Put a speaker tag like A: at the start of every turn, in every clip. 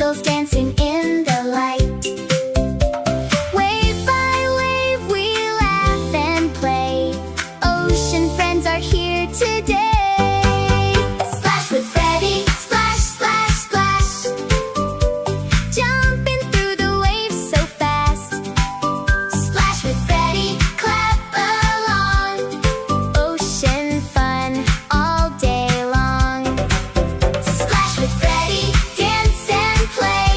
A: seagulls dancing in the light. Wave by wave we laugh and play. Ocean friends are here today. Splash with Freddie, splash, splash, splash. Jumping through the waves so fast. Splash with Freddie, clap along. Ocean fun all day long. Splash with Freddie, dance and play.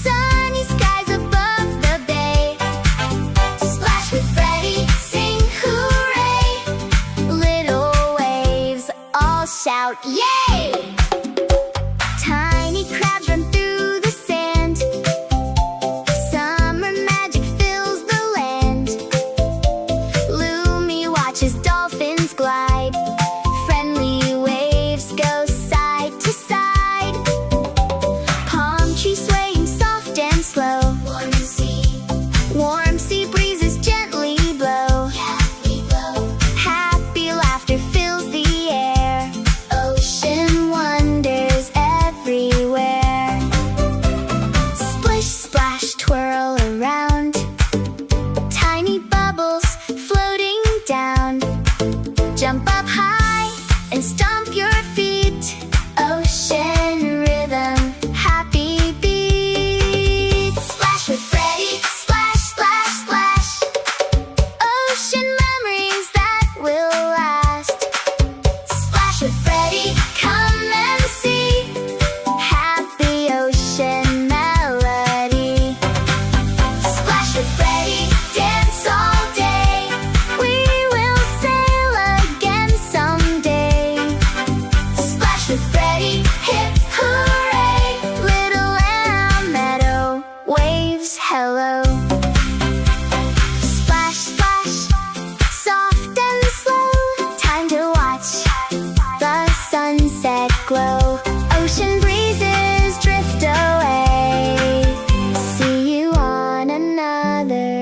A: Sunny skies above the bay. Splash with Freddie, sing hooray. Little waves all shout yay! Tiny crabs run through the sand. Summer magic fills the land. Lumi watches dolphins glide. Friendly waves go side to side. Palm trees swaying soft and slow. Warm sea breezes gently blow. Happy laughter fills the air. Ocean wonders everywhere. Splish, splash, twirl around. Tiny bubbles floating down. Jump up high and stomp your feet. Ocean rhythm, happy beat. Splash with Freddie, splash, splash, splash. Ocean memories that will last. Splash with Freddie, come and see. Happy ocean melody. Splash with Freddie, dance all day. We will sail again someday. Splash with Freddie, hip hooray. Little Lamb Meadow, waves hello. Splash, splash, soft and slow. Time to watch the sunset glow. Ocean breezes drift away. See you on another